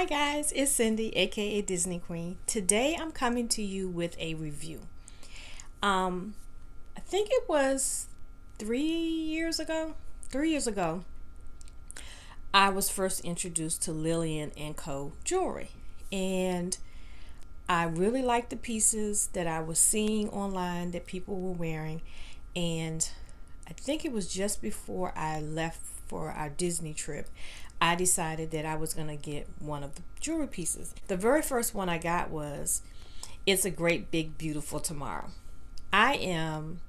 Hi guys, it's Cyndi, aka Disney Queen. Today I'm coming to you with a review. I think it was 3 years ago. 3 years ago, I was first introduced to Lillian and Co jewelry, and I really liked the pieces that I was seeing online that people were wearing, and I think it was just before I left for our Disney trip. I decided that I was going to get one of the jewelry pieces. The very first one I got was It's a Great Big Beautiful Tomorrow. I am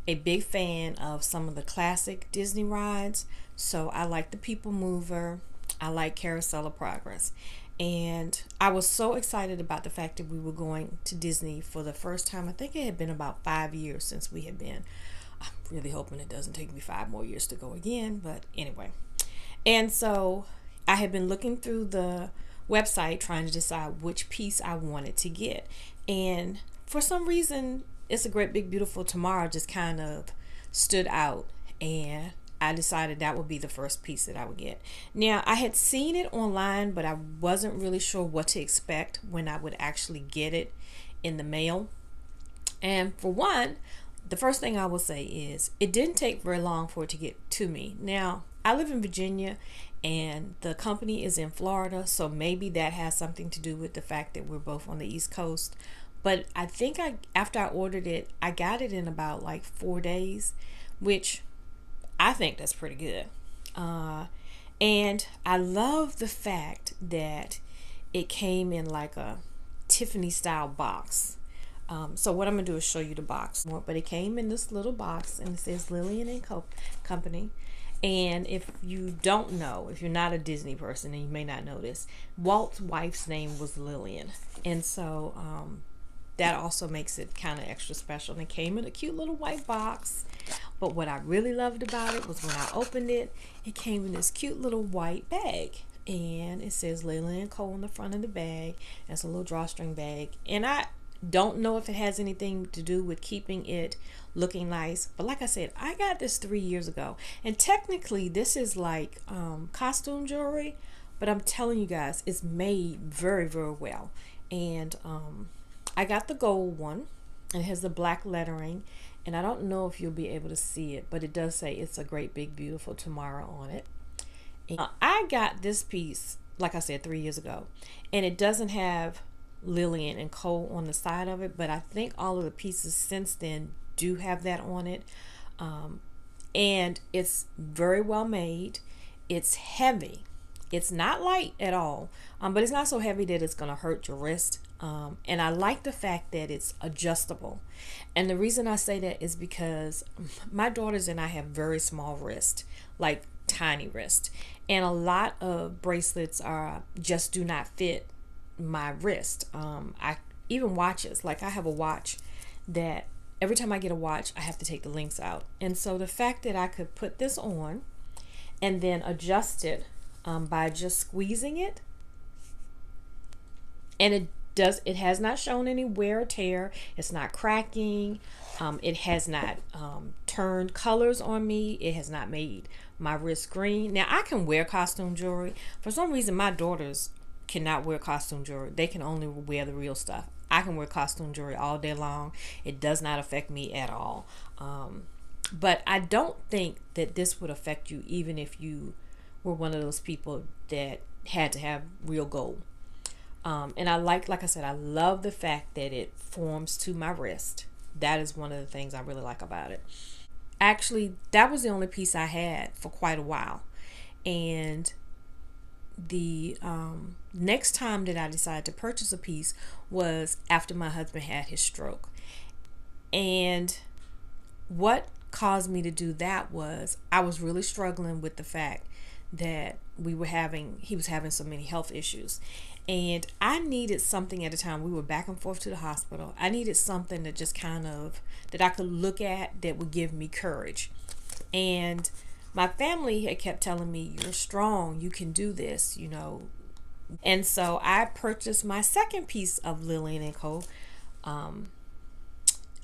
a big fan of some of the classic Disney rides, so I like the People Mover, I like Carousel of Progress. And I was so excited about the fact that we were going to Disney for the first time. I think it had been about 5 years since we had been. I'm really hoping it doesn't take me 5 more years to go again, but anyway. And so I had been looking through the website trying to decide which piece I wanted to get. And for some reason, It's a Great Big Beautiful Tomorrow just kind of stood out. And I decided that would be the first piece that I would get. Now, I had seen it online, but I wasn't really sure what to expect when I would actually get it in the mail. And for one, the first thing I will say is it didn't take very long for it to get to me. Now, I live in Virginia and the company is in Florida, so maybe that has something to do with the fact that we're both on the East Coast. But I think after I ordered it, I got it in about like 4 days, which I think that's pretty good. And I love the fact that it came in like a Tiffany style box. So what I'm gonna do is show you the box. But it came in this little box and it says Lillian and Co company. And if you don't know, if you're not a Disney person and you may not know this, Walt's wife's name was Lillian. And so that also makes it kind of extra special. And it came in a cute little white box. But what I really loved about it was when I opened it, it came in this cute little white bag. And it says Lillian and Co on the front of the bag. It's a little drawstring bag. And I don't know if it has anything to do with keeping it looking nice, but like I said, I got this 3 years ago, and technically this is like costume jewelry, but I'm telling you guys, it's made very, very well. And I got the gold one, and it has the black lettering, and I don't know if you'll be able to see it, but it does say It's a Great Big Beautiful Tomorrow on it. And I got this piece, like I said, 3 years ago, and it doesn't have Lillian and Co on the side of it, but I think all of the pieces since then do have that on it. And it's very well made. It's heavy. It's not light at all, but it's not so heavy that it's going to hurt your wrist. And I like the fact that it's adjustable. And the reason I say that is because my daughters and I have very small wrist, like tiny wrist, and a lot of bracelets are just do not fit my wrist. I even watches, like I have a watch that every time I get a watch I have to take the links out, and so the fact that I could put this on and then adjust it by just squeezing it, and it has not shown any wear or tear, it's not cracking, it has not turned colors on me, it has not made my wrist green. Now I can wear costume jewelry. For some reason my daughters cannot wear costume jewelry. They can only wear the real stuff. I can wear costume jewelry all day long. It does not affect me at all. But I don't think that this would affect you even if you were one of those people that had to have real gold. And like I said, I love the fact that it forms to my wrist. That is one of the things I really like about it. Actually, that was the only piece I had for quite a while. And the next time that I decided to purchase a piece was after my husband had his stroke. And what caused me to do that was I was really struggling with the fact that he was having so many health issues, and I needed something at a time. We were back and forth to the hospital. I needed something that just kind of that I could look at that would give me courage. And my family had kept telling me, you're strong, you can do this, you know. And so I purchased my second piece of Lillian and Co.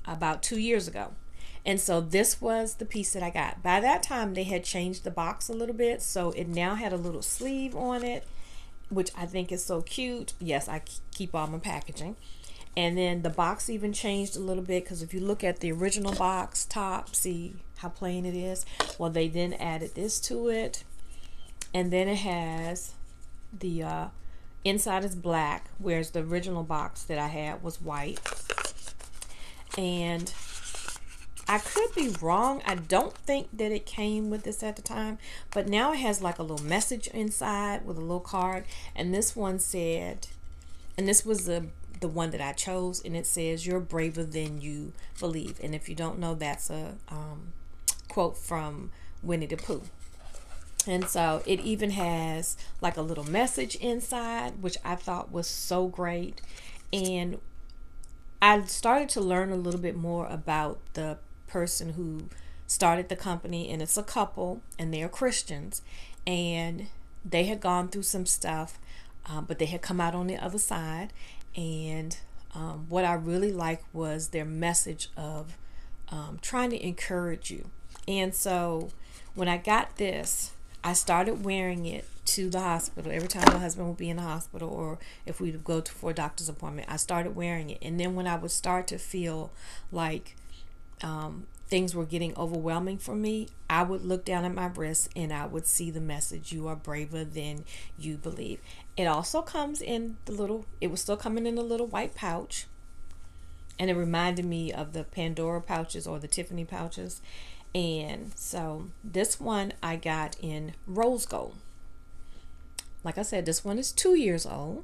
About 2 years ago. And so this was the piece that I got. By that time, they had changed the box a little bit, so it now had a little sleeve on it. which I think is so cute. Yes, I keep all my packaging. And then the box even changed a little bit, because if you look at the original box top, see how plain it is? Well, they then added this to it. And then it has the inside is black, whereas the original box that I had was white. And I could be wrong. I don't think that it came with this at the time, but now it has like a little message inside with a little card. And this one said, and this was the one that I chose, and it says, "You're braver than you believe." And if you don't know, that's a quote from Winnie the Pooh. And so it even has like a little message inside, which I thought was so great. And I started to learn a little bit more about the person who started the company, and it's a couple, and they are Christians, and they had gone through some stuff, but they had come out on the other side. And what I really liked was their message of trying to encourage you. And so when I got this, I started wearing it to the hospital. Every time my husband would be in the hospital, or if we would go for a doctor's appointment, I started wearing it. And then when I would start to feel like things were getting overwhelming for me, I would look down at my wrist and I would see the message, "You are braver than you believe." It also comes in it was still coming in a little white pouch. And it reminded me of the Pandora pouches or the Tiffany pouches. And so this one I got in rose gold. Like I said, this one is 2 years old.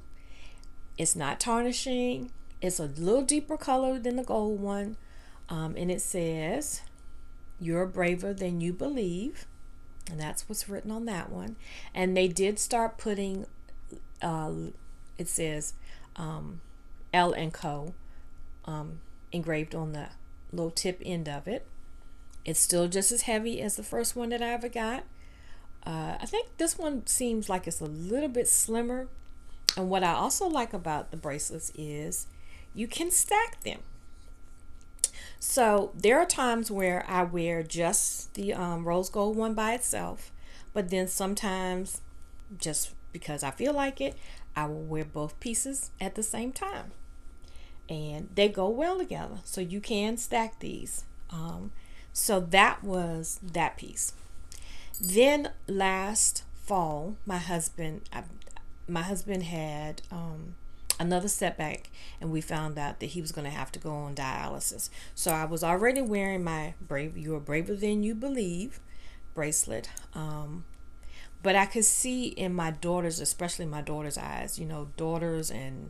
It's not tarnishing. It's a little deeper color than the gold one. And it says, "You're braver than you believe." And that's what's written on that one. And they did start putting, it says L and Co engraved on the little tip end of it. It's still just as heavy as the first one that I ever got. I think this one seems like it's a little bit slimmer. And what I also like about the bracelets is you can stack them. So there are times where I wear just the rose gold one by itself, but then sometimes, just because I feel like it, I will wear both pieces at the same time. And they go well together, so you can stack these. So that was that piece. Then last fall, my husband had another setback, and we found out that he was going to have to go on dialysis. So I was already wearing my "You are braver than you believe" bracelet, but I could see in my daughters, especially my daughter's eyes, daughters and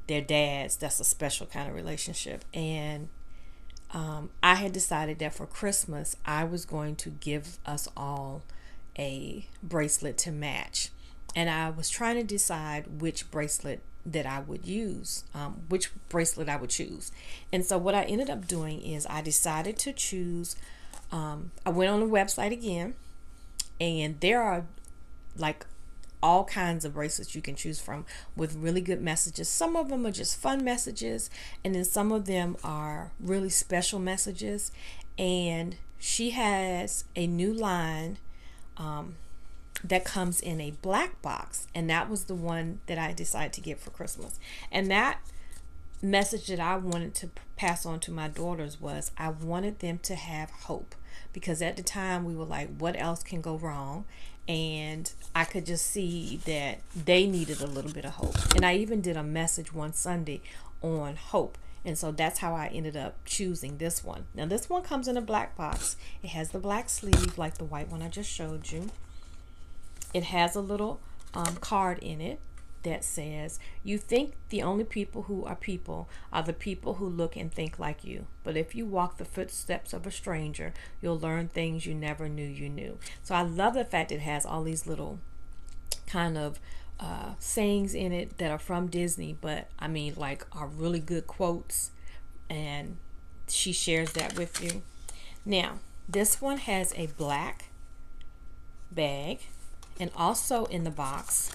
their dads, that's a special kind of relationship. And I had decided that for Christmas I was going to give us all a bracelet to match, and I was trying to decide which bracelet that I would use, which bracelet I would choose. And so what I ended up doing is I decided to choose, I went on the website again, and there are like all kinds of bracelets you can choose from with really good messages. Some of them are just fun messages, and then some of them are really special messages. And she has a new line that comes in a black box, and that was the one that I decided to get for Christmas. And that message that I wanted to pass on to my daughters was I wanted them to have hope, because at the time we were like, what else can go wrong? And I could just see that they needed a little bit of hope. And I even did a message one Sunday on hope. And so that's how I ended up choosing this one. Now this one comes in a black box. It has the black sleeve like the white one I just showed you. It has a little card in it that says, "You think the only people who are people are the people who look and think like you. But if you walk the footsteps of a stranger, you'll learn things you never knew you knew." So I love the fact it has all these little kind of sayings in it that are from Disney, but I mean like are really good quotes, and she shares that with you. Now this one has a black bag, and also in the box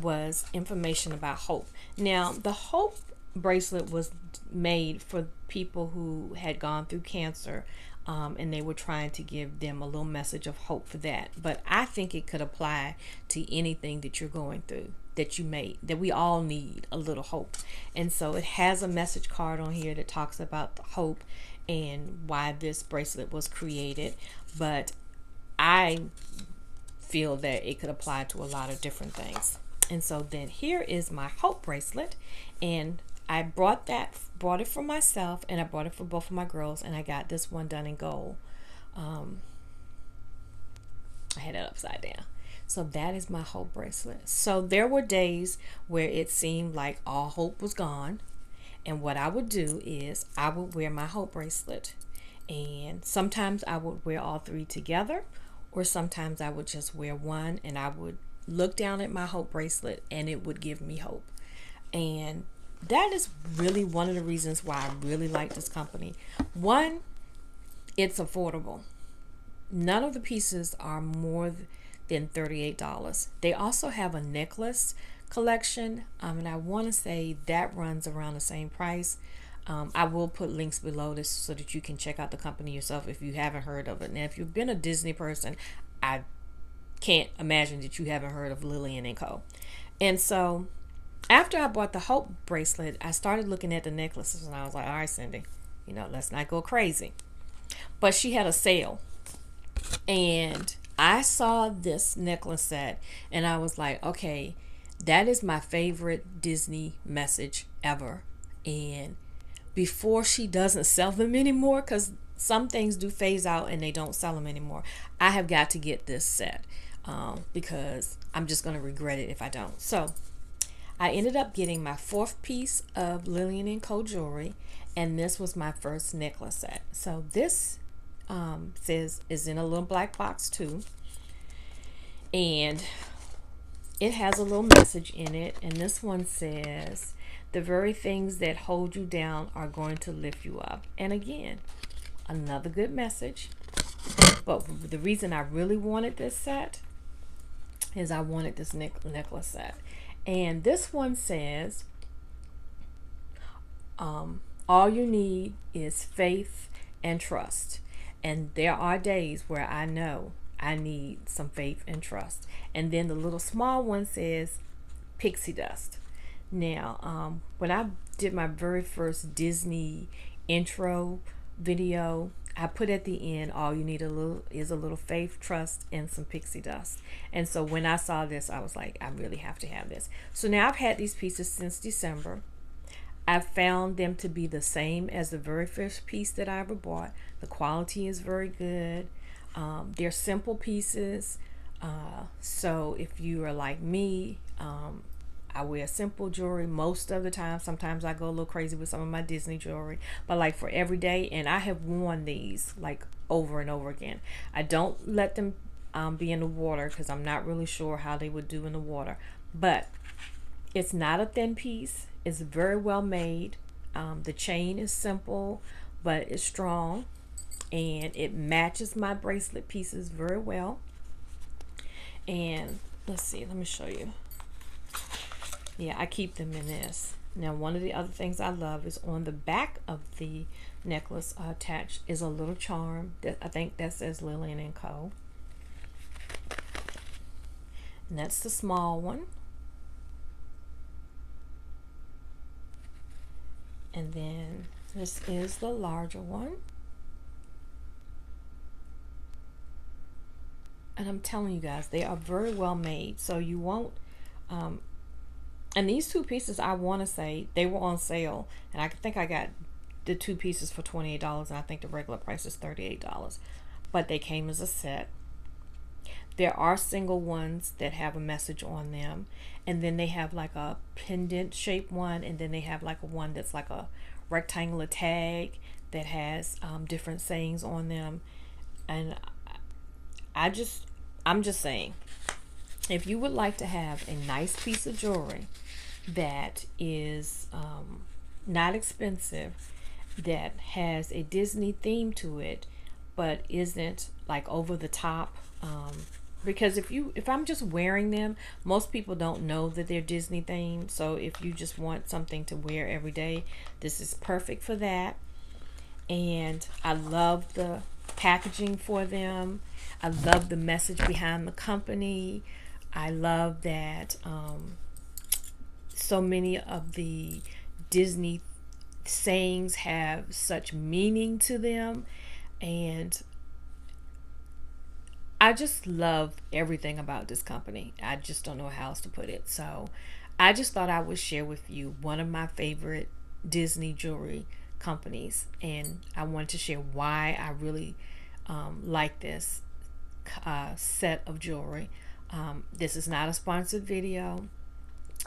was information about hope. Now the hope bracelet was made for people who had gone through cancer, and they were trying to give them a little message of hope for that. But I think it could apply to anything that you're going through. that you made, that we all need a little hope. And so it has a message card on here that talks about the hope and why this bracelet was created. But I feel that it could apply to a lot of different things. And so then here is my hope bracelet, and I brought it for myself, and I brought it for both of my girls, and I got this one done in gold. I had it upside down. So that is my hope bracelet. So there were days where it seemed like all hope was gone, and what I would do is I would wear my hope bracelet, and sometimes I would wear all three together, or sometimes I would just wear one, and I would look down at my hope bracelet and it would give me hope. And that is really one of the reasons why I really like this company. One, it's affordable. None of the pieces are more than $38. They also have a necklace collection, and I want to say that runs around the same price. I will put links below this so that you can check out the company yourself if you haven't heard of it. Now, if you've been a Disney person, I can't imagine that you haven't heard of Lillian and Co. And so after I bought the Hope bracelet, I started looking at the necklaces, and I was like, all right, Cyndi, let's not go crazy. But she had a sale, and I saw this necklace set, and I was like, okay, that is my favorite Disney message ever. And before she doesn't sell them anymore, because some things do phase out and they don't sell them anymore, I have got to get this set, because I'm just going to regret it if I don't. So I ended up getting my fourth piece of Lillian and Co jewelry, and this was my first necklace set. So this is in a little black box too, and it has a little message in it, and this one says, the very things that hold you down are going to lift you up. And again, another good message. But the reason I really wanted this set is I wanted this necklace set. And this one says, all you need is faith and trust. And there are days where I know I need some faith and trust. And then the little small one says pixie dust. Now, when I did my very first Disney intro video, I put at the end, all you need is a little faith, trust, and some pixie dust. And so when I saw this, I was like, I really have to have this. So now I've had these pieces since December. I've found them to be the same as the very first piece that I ever bought. The quality is very good. They're simple pieces. So if you are like me, I wear simple jewelry most of the time. Sometimes I go a little crazy with some of my Disney jewelry, but like for every day, and I have worn these like over and over again. I don't let them be in the water because I'm not really sure how they would do in the water, but it's not a thin piece. It's very well made. The chain is simple, but it's strong, and it matches my bracelet pieces very well. And let's see, let me show you. Yeah, I keep them in this. Now, one of the other things I love is on the back of the necklace attached is a little charm that I think that says Lillian and Co. And that's the small one. And then this is the larger one. And I'm telling you guys, they are very well made. So you won't, and these two pieces, I want to say they were on sale, and I think I got the two pieces for $28, and I think the regular price is $38, but they came as a set. There are single ones that have a message on them, and then they have like a pendant shaped one, and then they have like a one that's like a rectangular tag that has different sayings on them. And I'm just saying, if you would like to have a nice piece of jewelry that is not expensive, that has a Disney theme to it, but isn't like over the top, because if I'm just wearing them, most people don't know that they're Disney themed. So if you just want something to wear every day, this is perfect for that. And I love the packaging for them. I love the message behind the company. I love that so many of the Disney sayings have such meaning to them, and I just love everything about this company. I just don't know how else to put it. So I just thought I would share with you one of my favorite Disney jewelry companies, and I wanted to share why I really like this set of jewelry. This is not a sponsored video,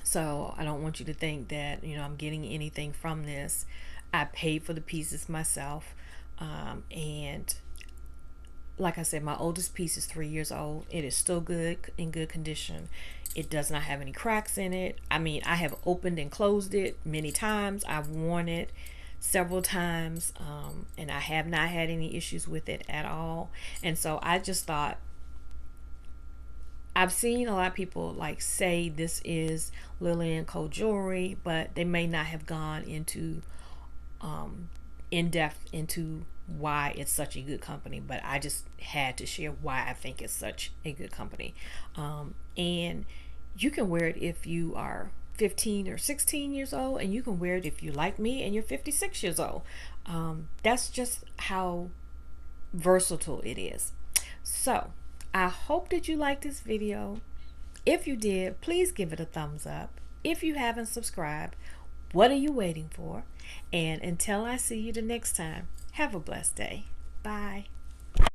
so I don't want you to think that I'm getting anything from this. I paid for the pieces myself, and like I said, my oldest piece is 3 years old. It is still good, in good condition. It does not have any cracks in it. I mean, I have opened and closed it many times. I've worn it several times, and I have not had any issues with it at all. And so I just thought, I've seen a lot of people like say this is Lillian and Co jewelry, but they may not have gone into in depth into why it's such a good company. But I just had to share why I think it's such a good company. And you can wear it if you are 15 or 16 years old, and you can wear it if you like me and you're 56 years old. That's just how versatile it is. So I hope that you liked this video. If you did, please give it a thumbs up. If you haven't subscribed, what are you waiting for? And until I see you the next time, have a blessed day. Bye.